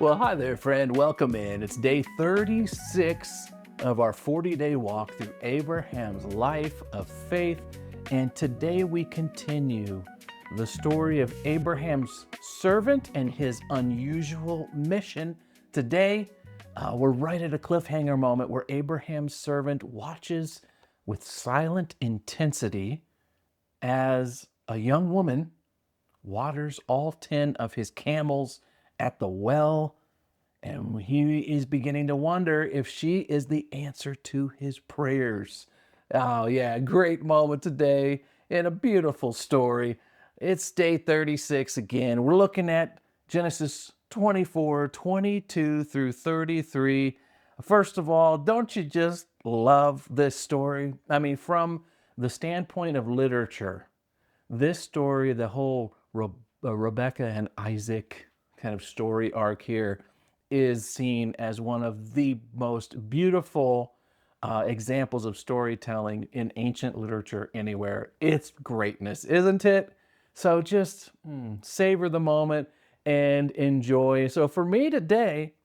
Well, hi there, friend. Welcome in. It's day 36 of our 40-day walk through Abraham's life of faith. And today we continue the story of Abraham's servant and his unusual mission. Today, we're right at a cliffhanger moment where Abraham's servant watches with silent intensity as a young woman waters all 10 of his camels at the well, and he is beginning to wonder if she is the answer to his prayers. Oh, yeah, great moment today and a beautiful story. It's day 36 again. We're looking at Genesis 24, 22 through 33. First of all, don't you just love this story? I mean, from the standpoint of literature, this story, the whole Rebekah and Isaac kind of story arc here, is seen as one of the most beautiful examples of storytelling in ancient literature anywhere. It's greatness, isn't it? So just savor the moment and enjoy. So for me today,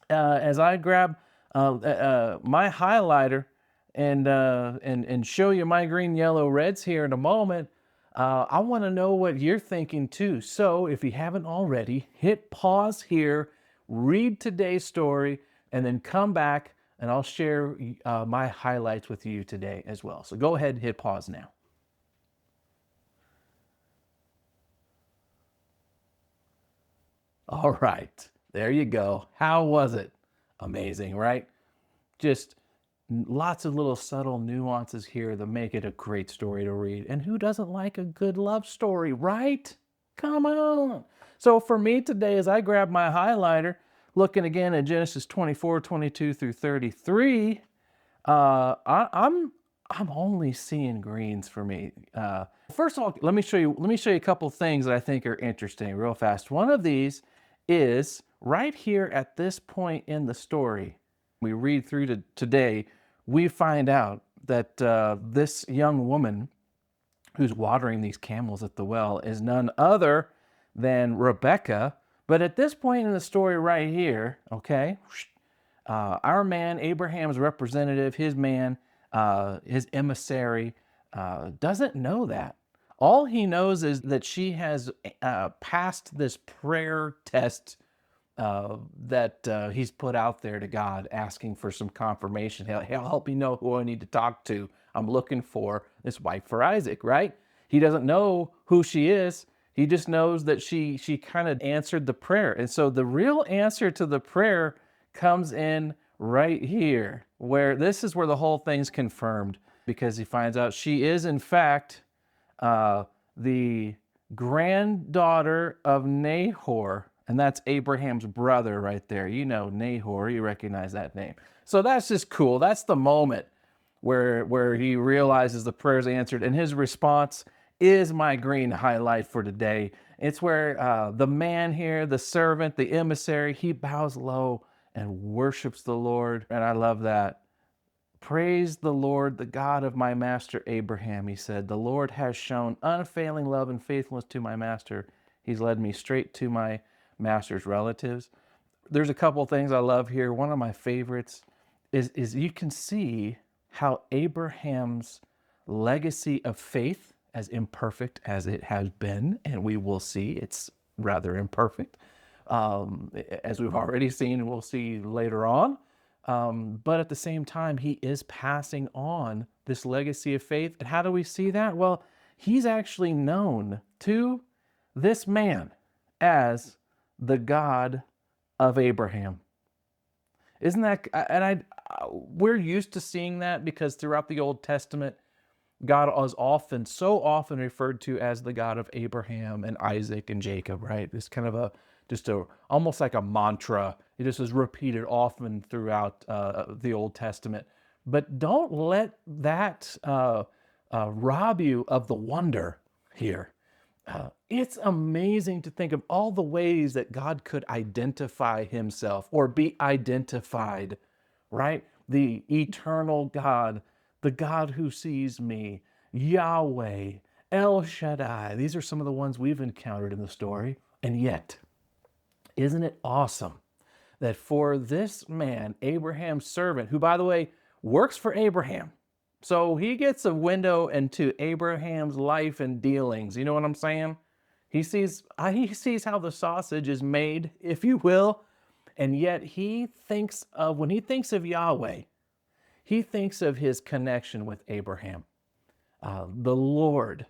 as I grab my highlighter and show you my green, yellow, reds here in a moment, I want to know what you're thinking too. So if you haven't already, hit pause here, read today's story, and then come back and I'll share my highlights with you today as well. So go ahead and hit pause now. All right, there you go. How was it? Amazing, right? Just lots of little subtle nuances here that make it a great story to read. And who doesn't like a good love story, right? Come on. So for me today, as I grab my highlighter, looking again at Genesis 24, 22 through 33, I'm only seeing greens for me. First of all, let me show you a couple things that I think are interesting real fast. One of these is right here at this point in the story. We read through to today, we find out that this young woman who's watering these camels at the well is none other than Rebekah. But at this point in the story right here, okay, our man, Abraham's representative, his man, his emissary, doesn't know that. All he knows is that she has passed this prayer test that he's put out there to God, asking for some confirmation. He'll help me know who I need to talk to. I'm looking for this wife for Isaac, right? He doesn't know who she is. He just knows that she kind of answered the prayer. And so the real answer to the prayer comes in right here, where this is where the whole thing's confirmed, because he finds out she is, in fact, the granddaughter of Nahor, and that's Abraham's brother right there. You know Nahor, you recognize that name. So that's just cool. That's the moment where he realizes the prayer's answered, and his response is my green highlight for today. It's where the man here, the servant, the emissary, he bows low and worships the Lord, and I love that. Praise the Lord, the God of my master Abraham, he said. The Lord has shown unfailing love and faithfulness to my master. He's led me straight to my master's relatives. There's a couple of things I love here. One of my favorites is you can see how Abraham's legacy of faith, as imperfect as it has been, and we will see it's rather imperfect, as we've already seen and we'll see later on. But at the same time, he is passing on this legacy of faith. And how do we see that? Well, he's actually known to this man as the God of Abraham. Isn't that, we're used to seeing that because throughout the Old Testament, God is so often referred to as the God of Abraham and Isaac and Jacob, right? It's kind of almost like a mantra. It just is repeated often throughout the Old Testament. But don't let that rob you of the wonder here. It's amazing to think of all the ways that God could identify himself or be identified, right? The eternal God, the God who sees me, Yahweh, El Shaddai. These are some of the ones we've encountered in the story. And yet, Isn't it awesome that for this man, Abraham's servant, who, by the way, works for Abraham, so he gets a window into Abraham's life and dealings. You know what I'm saying? He sees how the sausage is made, if you will, and yet when he thinks of Yahweh, he thinks of his connection with Abraham, the Lord,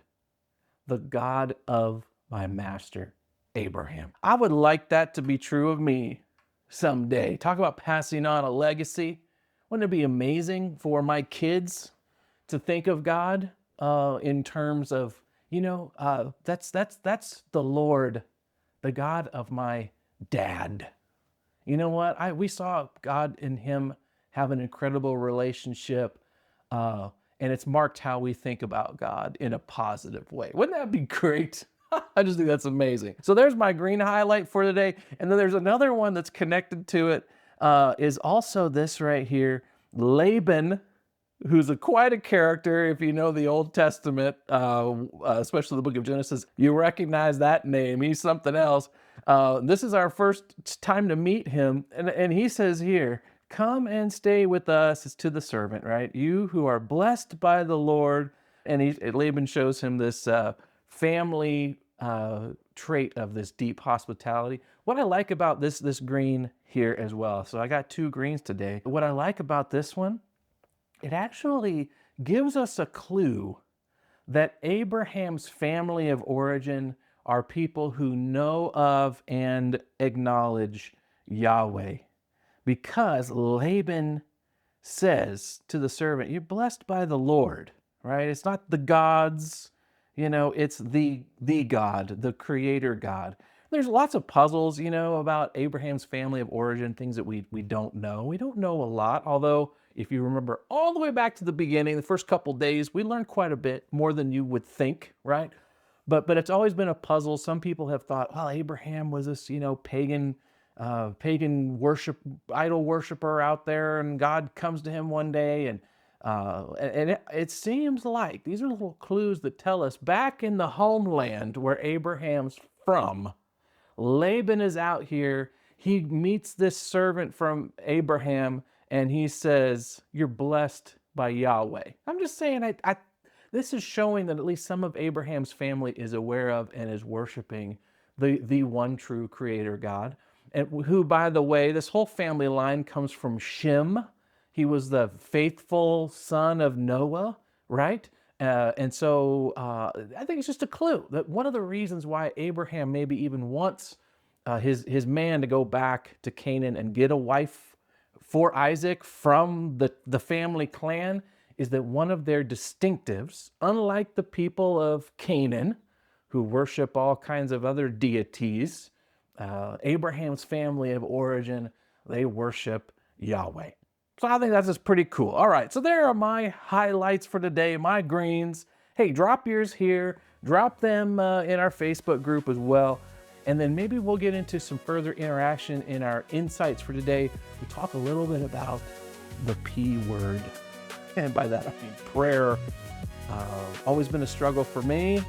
the God of my master Abraham. I would like that to be true of me someday. Talk about passing on a legacy. Wouldn't it be amazing for my kids to think of God in terms of, that's the Lord, the God of my dad. You know what? We saw God and him have an incredible relationship, and it's marked how we think about God in a positive way. Wouldn't that be great? I just think that's amazing. So there's my green highlight for today. And then there's another one that's connected to it, is also this right here. Laban, who's quite a character. If you know the Old Testament, especially the book of Genesis, you recognize that name. He's something else. This is our first time to meet him. And he says here, come and stay with us. It's to the servant, right? You who are blessed by the Lord. And Laban shows him this family trait of this deep hospitality. What I like about this green here as well, so I got 2 greens today. What I like about this one, it actually gives us a clue that Abraham's family of origin are people who know of and acknowledge Yahweh. Because Laban says to the servant, you're blessed by the Lord, right? It's not the gods, it's the God, the creator God. There's lots of puzzles, about Abraham's family of origin, things that we don't know. We don't know a lot, although if you remember all the way back to the beginning, the first couple days, we learned quite a bit, more than you would think, right? But it's always been a puzzle. Some people have thought, well, Abraham was this, pagan idol worshiper out there, and God comes to him one day, and it seems like these are little clues that tell us back in the homeland where Abraham's from, Laban is out here. He meets this servant from Abraham, and he says, you're blessed by Yahweh. I'm just saying, this is showing that at least some of Abraham's family is aware of and is worshiping the one true creator God. And who, by the way, this whole family line comes from Shem. He was the faithful son of Noah, right? And so I think it's just a clue that one of the reasons why Abraham maybe even wants his man to go back to Canaan and get a wife for Isaac from the family clan is that one of their distinctives, unlike the people of Canaan, who worship all kinds of other deities, Abraham's family of origin, they worship Yahweh. So I think that's just pretty cool. All right, so there are my highlights for today, my greens. Hey, drop yours here. Drop them in our Facebook group as well. And then maybe we'll get into some further interaction in our insights for today. We talk a little bit about the P word. And by that, I mean prayer. Always been a struggle for me.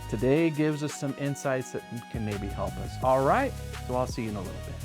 Today gives us some insights that can maybe help us. All right, so I'll see you in a little bit.